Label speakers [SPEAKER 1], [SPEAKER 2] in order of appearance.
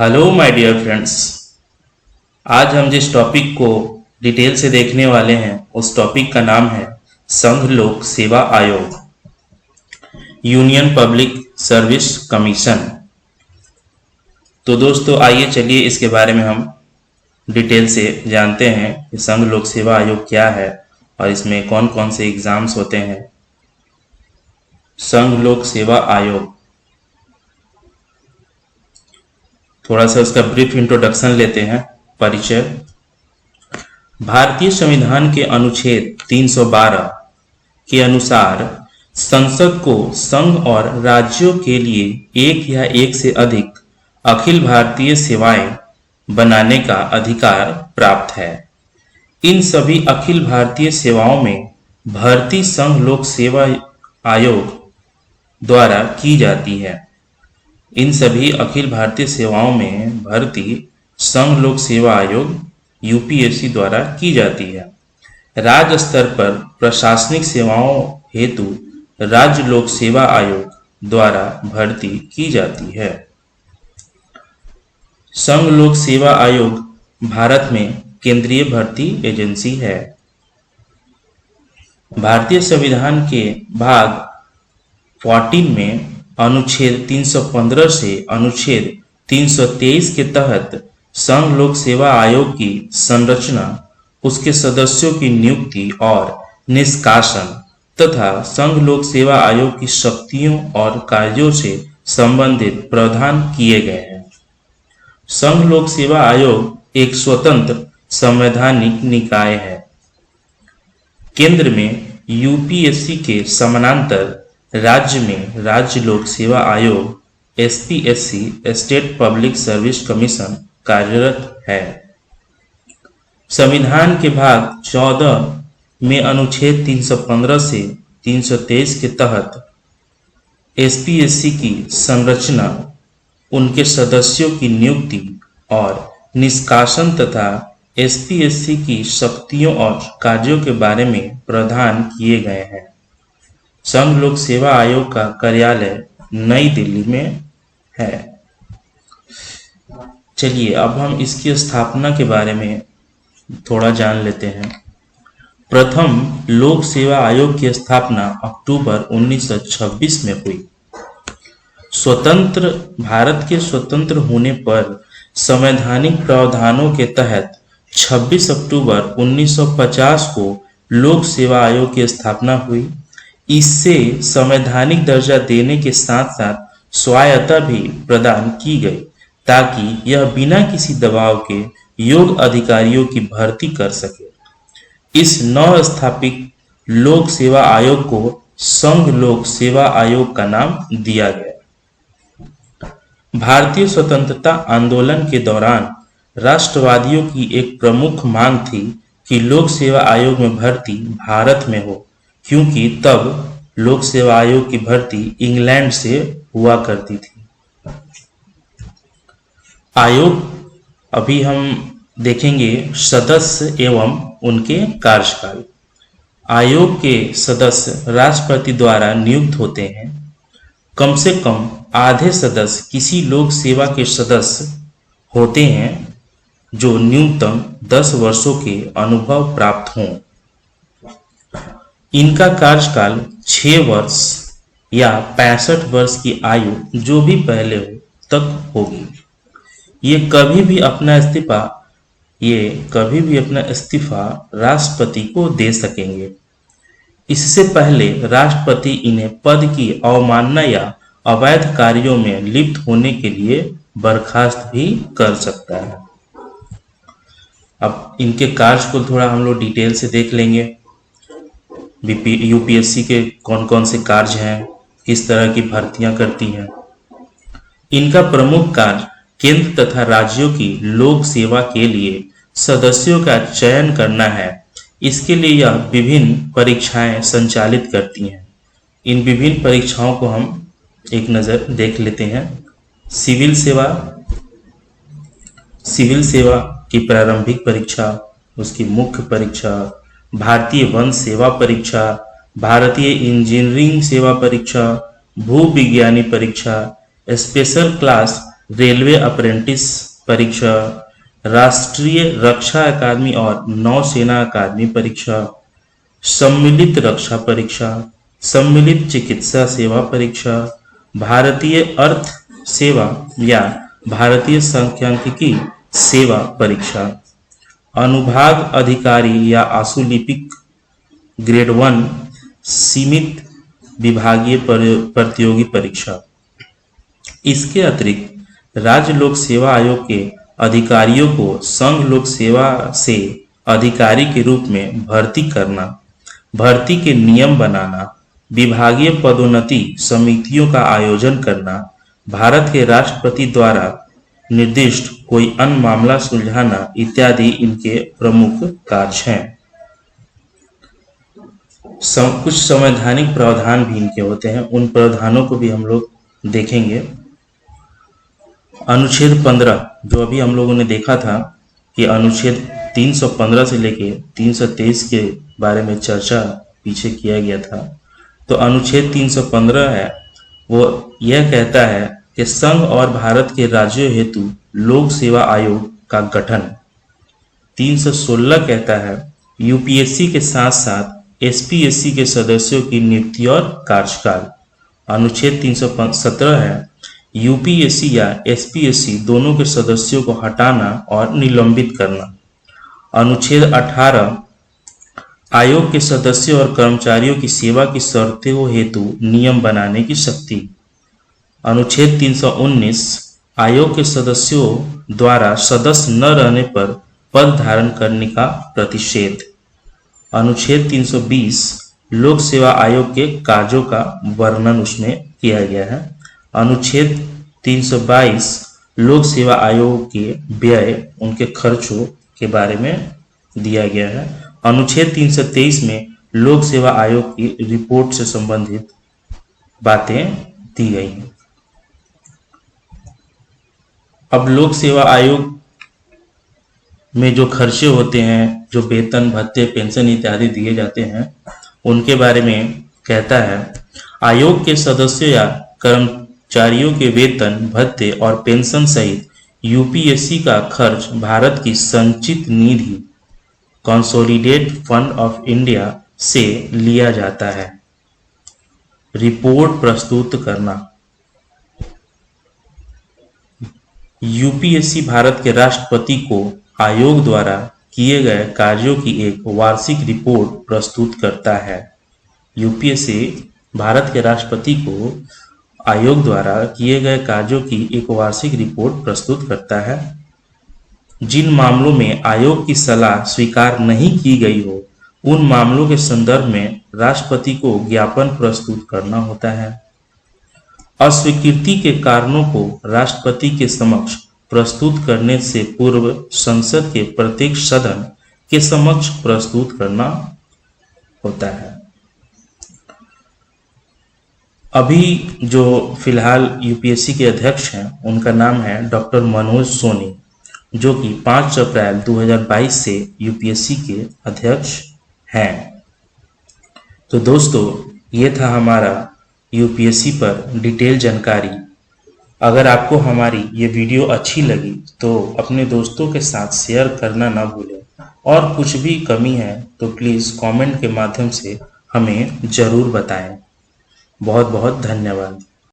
[SPEAKER 1] Hello my dear friends. आज हम जिस टॉपिक को डिटेल से देखने वाले हैं उस टॉपिक का नाम है संघ लोक सेवा आयोग, यूनियन पब्लिक सर्विस कमीशन। तो दोस्तों आइए चलिए इसके बारे में हम डिटेल से जानते हैं कि संघ लोक सेवा आयोग क्या है और इसमें कौन कौन से एग्जाम्स होते हैं। संघ लोक सेवा आयोग, थोड़ा सा उसका ब्रीफ इंट्रोडक्शन लेते हैं, परिचय। भारतीय संविधान के अनुच्छेद 312 के अनुसार संसद को संघ और राज्यों के लिए एक या एक से अधिक अखिल भारतीय सेवाएं बनाने का अधिकार प्राप्त है। इन सभी अखिल भारतीय सेवाओं में भर्ती संघ लोक सेवा आयोग द्वारा की जाती है। इन सभी अखिल भारतीय सेवाओं में भर्ती संघ लोक सेवा आयोग यूपीएससी द्वारा की जाती है। राज्य स्तर पर प्रशासनिक सेवाओं हेतु राज्य लोक सेवा आयोग द्वारा भर्ती की जाती है। संघ लोक सेवा आयोग भारत में केंद्रीय भर्ती एजेंसी है। भारतीय संविधान के भाग 14 में अनुच्छेद 315 से अनुच्छेद 323 के तहत संघ लोक सेवा आयोग की संरचना, उसके सदस्यों की नियुक्ति और निष्कासन तथा संघ लोक सेवा आयोग की शक्तियों और कार्यों से संबंधित प्रावधान किए गए हैं। संघ लोक सेवा आयोग एक स्वतंत्र संवैधानिक निकाय है। केंद्र में यूपीएससी के समानांतर राज्य में राज्य लोक सेवा आयोग SPSC state public service commission कार्यरत है। संविधान के भाग 14 में अनुच्छेद 315 से 323 के तहत एसपीएससी की संरचना, उनके सदस्यों की नियुक्ति और निष्कासन तथा एसपीएससी की शक्तियों और कार्यों के बारे में प्रावधान किए गए हैं। संघ लोक सेवा आयोग का कार्यालय नई दिल्ली में है। चलिए अब हम इसकी स्थापना के बारे में थोड़ा जान लेते हैं। प्रथम लोक सेवा आयोग की स्थापना अक्टूबर 1926 में हुई। भारत के स्वतंत्र होने पर संवैधानिक प्रावधानों के तहत 26 अक्टूबर 1950 को लोक सेवा आयोग की स्थापना हुई। इससे संवैधानिक दर्जा देने के साथ साथ स्वायत्तता भी प्रदान की गई ताकि यह बिना किसी दबाव के योग्य अधिकारियों की भर्ती कर सके। इस नव स्थापित लोक सेवा आयोग को संघ लोक सेवा आयोग का नाम दिया गया। भारतीय स्वतंत्रता आंदोलन के दौरान राष्ट्रवादियों की एक प्रमुख मांग थी कि लोक सेवा आयोग में भर्ती भारत में हो, क्योंकि तब लोक सेवा आयोग की भर्ती इंग्लैंड से हुआ करती थी। आयोग अभी हम देखेंगे सदस्य एवं उनके कार्यकाल। आयोग के सदस्य राष्ट्रपति द्वारा नियुक्त होते हैं। कम से कम आधे सदस्य किसी लोक सेवा के सदस्य होते हैं जो न्यूनतम 10 वर्षों के अनुभव प्राप्त हों। इनका कार्यकाल 6 वर्ष या 65 वर्ष की आयु जो भी पहले हो तक होगी। ये कभी भी अपना इस्तीफा राष्ट्रपति को दे सकेंगे। इससे पहले राष्ट्रपति इन्हें पद की अवमानना या अवैध कार्यों में लिप्त होने के लिए बर्खास्त भी कर सकता है। अब इनके कार्य को थोड़ा हम लोग डिटेल से देख लेंगे। यूपीएससी के कौन कौन से कार्य हैं, किस तरह की भर्तियां करती हैं। इनका प्रमुख कार्य केंद्र तथा राज्यों की लोक सेवा के लिए सदस्यों का चयन करना है। इसके लिए यह विभिन्न परीक्षाएं संचालित करती हैं। इन विभिन्न परीक्षाओं को हम एक नज़र देख लेते हैं। सिविल सेवा की प्रारंभिक परीक्षा, उसकी मुख्य परीक्षा, भारतीय वन सेवा परीक्षा, भारतीय इंजीनियरिंग सेवा परीक्षा, भूविज्ञानी परीक्षा, स्पेशल क्लास रेलवे अप्रेंटिस परीक्षा, राष्ट्रीय रक्षा अकादमी और नौसेना अकादमी परीक्षा, सम्मिलित रक्षा परीक्षा, सम्मिलित चिकित्सा सेवा परीक्षा, भारतीय अर्थ सेवा या भारतीय सांख्यिकी सेवा परीक्षा, अनुभाग अधिकारी या आशुलिपिक ग्रेड 1 सीमित विभागीय प्रतियोगी परीक्षा। इसके अतिरिक्त राज्य लोक सेवा आयोग के अधिकारियों को संघ लोक सेवा से अधिकारी के रूप में भर्ती करना, भर्ती के नियम बनाना, विभागीय पदोन्नति समितियों का आयोजन करना, भारत के राष्ट्रपति द्वारा निर्दिष्ट कोई अन्य मामला सुलझाना इत्यादि इनके प्रमुख कार्य हैं। कुछ संवैधानिक प्रावधान भी इनके होते हैं, उन प्रावधानों को भी हम लोग देखेंगे। अनुच्छेद 15 जो अभी हम लोगों ने देखा था कि अनुच्छेद 315 से लेके 323 के बारे में चर्चा पीछे किया गया था। तो अनुच्छेद 315 है वो यह कहता है कि संघ और भारत के राज्यों हेतु लोक सेवा आयोग का गठन। 316 कहता है यूपीएससी के साथ साथ एसपीएससी के सदस्यों की नियुक्ति और कार्यकाल। अनुच्छेद 317 है यूपीएससी या एसपीएससी दोनों के सदस्यों को हटाना और निलंबित करना। अनुच्छेद 18 आयोग के सदस्यों और कर्मचारियों की सेवा की शर्तों हेतु नियम बनाने की शक्ति। अनुच्छेद 319 आयोग के सदस्यों द्वारा सदस्य न रहने पर पद धारण करने का प्रतिषेध। अनुच्छेद 320 लोक सेवा आयोग के कार्यों का वर्णन उसमें किया गया है। अनुच्छेद 322 लोक सेवा आयोग के व्यय, उनके खर्चों के बारे में दिया गया है। अनुच्छेद 323 में लोक सेवा आयोग की रिपोर्ट से संबंधित बातें दी गई हैं। अब लोक सेवा आयोग में जो खर्चे होते हैं, जो वेतन भत्ते पेंशन इत्यादि दिए जाते हैं, उनके बारे में कहता है आयोग के सदस्यों या कर्मचारियों के वेतन भत्ते और पेंशन सहित यूपीएससी का खर्च भारत की संचित निधि कंसोलिडेट फंड ऑफ इंडिया से लिया जाता है। रिपोर्ट प्रस्तुत करना। यूपीएससी भारत के राष्ट्रपति को आयोग द्वारा किए गए कार्यों की एक वार्षिक रिपोर्ट प्रस्तुत करता है। यूपीएससी भारत के राष्ट्रपति को आयोग द्वारा किए गए कार्यों की एक वार्षिक रिपोर्ट प्रस्तुत करता है। जिन मामलों में आयोग की सलाह स्वीकार नहीं की गई हो, उन मामलों के संदर्भ में राष्ट्रपति को ज्ञापन प्रस्तुत करना होता है। अस्वीकृति के कारणों को राष्ट्रपति के समक्ष प्रस्तुत करने से पूर्व संसद के प्रत्येक सदन के समक्ष प्रस्तुत करना होता है। अभी जो फिलहाल यूपीएससी के अध्यक्ष हैं, उनका नाम है डॉक्टर मनोज सोनी, जो कि 5 अप्रैल 2022 से यूपीएससी के अध्यक्ष हैं। तो दोस्तों, ये था हमारा यूपीएससी पर डिटेल जानकारी। अगर आपको हमारी ये वीडियो अच्छी लगी तो अपने दोस्तों के साथ शेयर करना ना भूलें, और कुछ भी कमी है तो प्लीज़ कमेंट के माध्यम से हमें ज़रूर बताएं। बहुत बहुत धन्यवाद।